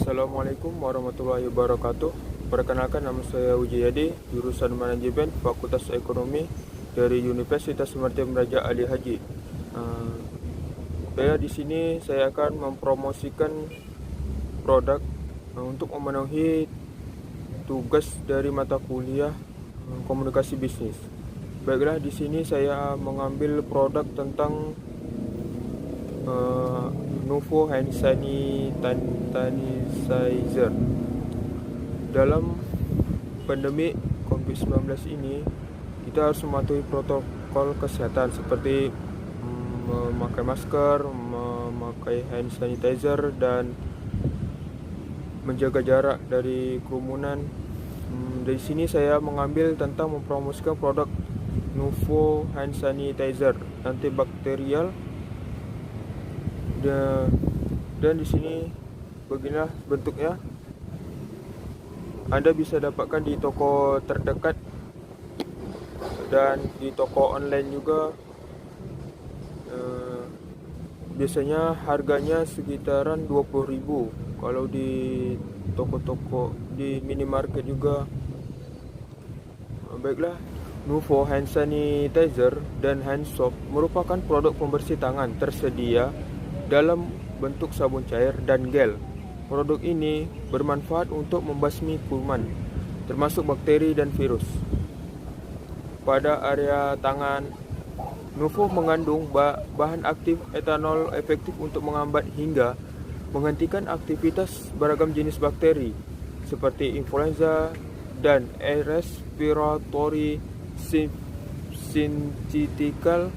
Assalamualaikum warahmatullahi wabarakatuh. Perkenalkan, nama saya Wijayadi, jurusan Manajemen Fakultas Ekonomi dari Universitas Martyr Raja Ali Haji. Di sini saya akan mempromosikan produk untuk memenuhi tugas dari mata kuliah komunikasi bisnis. Baiklah, di sini saya mengambil produk tentang Nuvo Hand Sanitizer. Dalam pandemi COVID-19 ini, kita harus mematuhi protokol kesehatan seperti memakai masker, memakai hand sanitizer, dan menjaga jarak dari kerumunan. Dari sini saya mengambil tentang mempromosikan produk Nuvo Hand Sanitizer antibakterial. Dan di sini beginilah bentuknya. Anda bisa dapatkan di toko terdekat dan di toko online juga. Biasanya harganya sekitaran 20.000. Kalau di toko-toko di minimarket juga. Baiklah, Nuvo Hand Sanitizer dan Hand Soap merupakan produk pembersih tangan tersedia dalam bentuk sabun cair dan gel. Produk ini bermanfaat untuk membasmi kuman, termasuk bakteri dan virus. Pada area tangan, Nuvo mengandung bahan aktif etanol efektif untuk menghambat hingga menghentikan aktivitas beragam jenis bakteri seperti influenza dan respiratory syncytial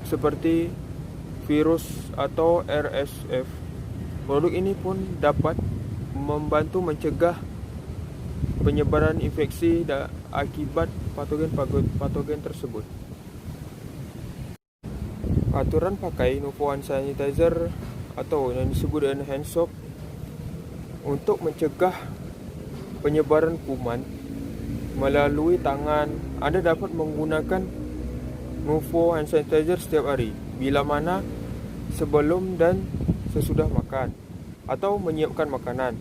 seperti virus atau RSV. Produk ini pun dapat membantu mencegah penyebaran infeksi akibat patogen tersebut. Aturan pakai Nuvo Hand Sanitizer atau yang disebut dengan hand soap untuk mencegah penyebaran kuman melalui tangan. Anda dapat menggunakan Nuvo Hand Sanitizer setiap hari, bila mana sebelum dan sesudah makan atau menyiapkan makanan.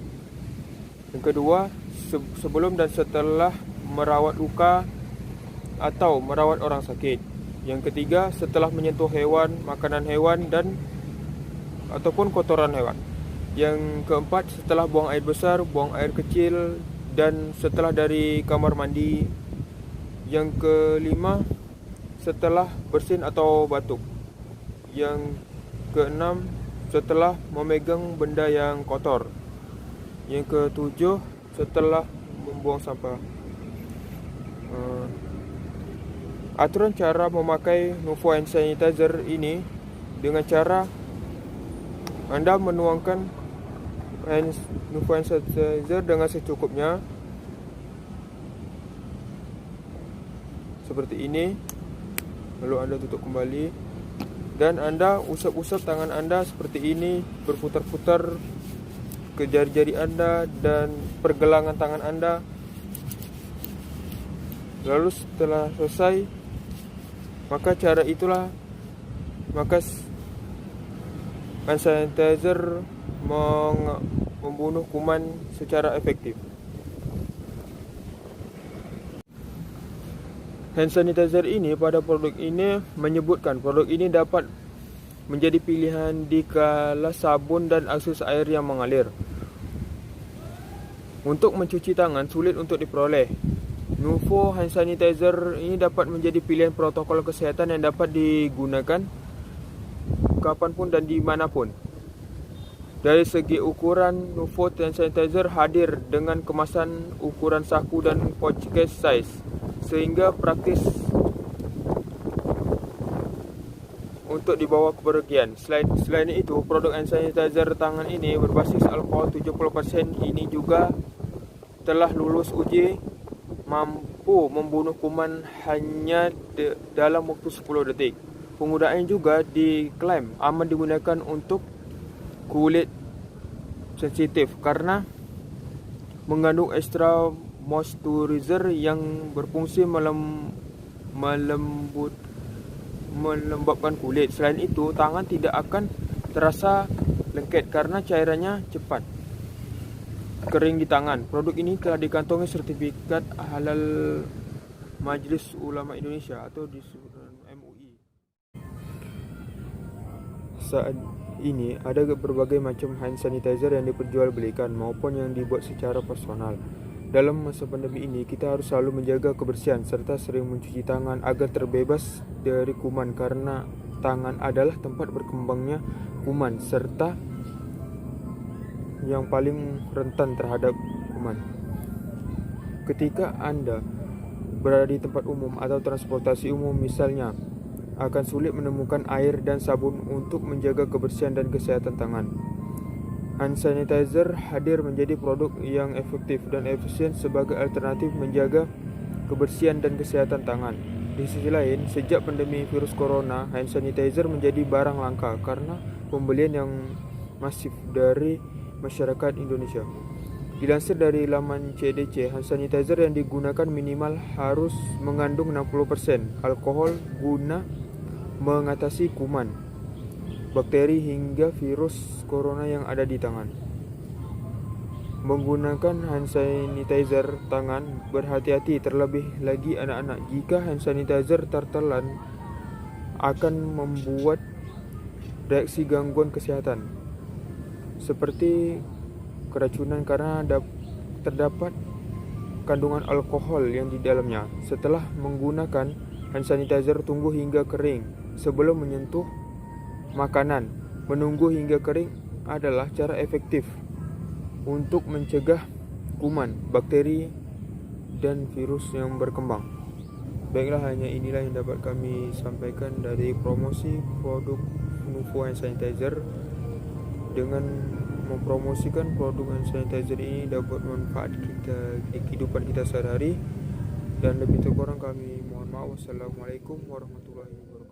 Yang kedua, sebelum dan setelah merawat luka atau merawat orang sakit. Yang ketiga, setelah menyentuh hewan, makanan hewan dan ataupun kotoran hewan. Yang keempat, setelah buang air besar, buang air kecil, dan setelah dari kamar mandi. Yang kelima, setelah bersin atau batuk. Yang keenam, setelah memegang benda yang kotor. Yang ketujuh, setelah membuang sampah. Aturan cara memakai Nuvo Hand Sanitizer ini dengan cara Anda menuangkan Nuvo Hand Sanitizer dengan secukupnya seperti ini. Lalu Anda tutup kembali dan Anda usap-usap tangan Anda seperti ini, berputar-putar ke jari-jari Anda dan pergelangan tangan Anda. Lalu setelah selesai, maka hand sanitizer membunuh kuman secara efektif. Hand sanitizer ini pada produk ini menyebutkan produk ini dapat menjadi pilihan di kala sabun dan akses air yang mengalir. Untuk mencuci tangan sulit untuk diperoleh. Nuvo Hand Sanitizer ini dapat menjadi pilihan protokol kesehatan yang dapat digunakan kapanpun dan dimanapun. Dari segi ukuran, Nuvo Hand Sanitizer hadir dengan kemasan ukuran saku dan pouch case size, sehingga praktis untuk dibawa ke bepergian. Selain itu, produk hand sanitizer tangan ini berbasis alkohol 70%. Ini juga telah lulus uji mampu membunuh kuman hanya dalam waktu 10 detik. Penggunaannya juga diklaim aman digunakan untuk kulit sensitif karena mengandung extra moisturizer yang berfungsi melembabkan kulit. Selain itu, tangan tidak akan terasa lengket karena cairannya cepat. kering di tangan. Produk ini telah dikantongi sertifikat halal Majelis Ulama Indonesia atau disebut MUI. Saat ini ada berbagai macam hand sanitizer yang diperjualbelikan maupun yang dibuat secara personal. Dalam masa pandemi ini, kita harus selalu menjaga kebersihan serta sering mencuci tangan agar terbebas dari kuman, karena tangan adalah tempat berkembangnya kuman serta yang paling rentan terhadap kuman. Ketika Anda berada di tempat umum atau transportasi umum misalnya, akan sulit menemukan air dan sabun untuk menjaga kebersihan dan kesehatan tangan. Hand sanitizer hadir menjadi produk yang efektif dan efisien sebagai alternatif menjaga kebersihan dan kesehatan tangan. Di sisi lain, sejak pandemi virus corona, hand sanitizer menjadi barang langka karena pembelian yang masif dari masyarakat Indonesia. Dilansir dari laman CDC, hand sanitizer yang digunakan minimal harus mengandung 60% alkohol guna mengatasi kuman, bakteri hingga virus corona yang ada di tangan. Menggunakan hand sanitizer tangan, berhati-hati, terlebih lagi anak-anak. Jika hand sanitizer tertelan akan membuat reaksi gangguan kesehatan seperti keracunan karena terdapat kandungan alkohol yang di dalamnya. Setelah menggunakan hand sanitizer, tunggu hingga kering sebelum menyentuh makanan. Menunggu hingga kering adalah cara efektif untuk mencegah kuman, bakteri, dan virus yang berkembang. Baiklah, hanya inilah yang dapat kami sampaikan dari promosi produk Nuvo hand sanitizer. Dengan mempromosikan produk hand sanitizer ini dapat manfaat kita di kehidupan kita sehari-hari, dan lebih kurang kami mohon maaf. Wassalamualaikum warahmatullahi wabarakatuh.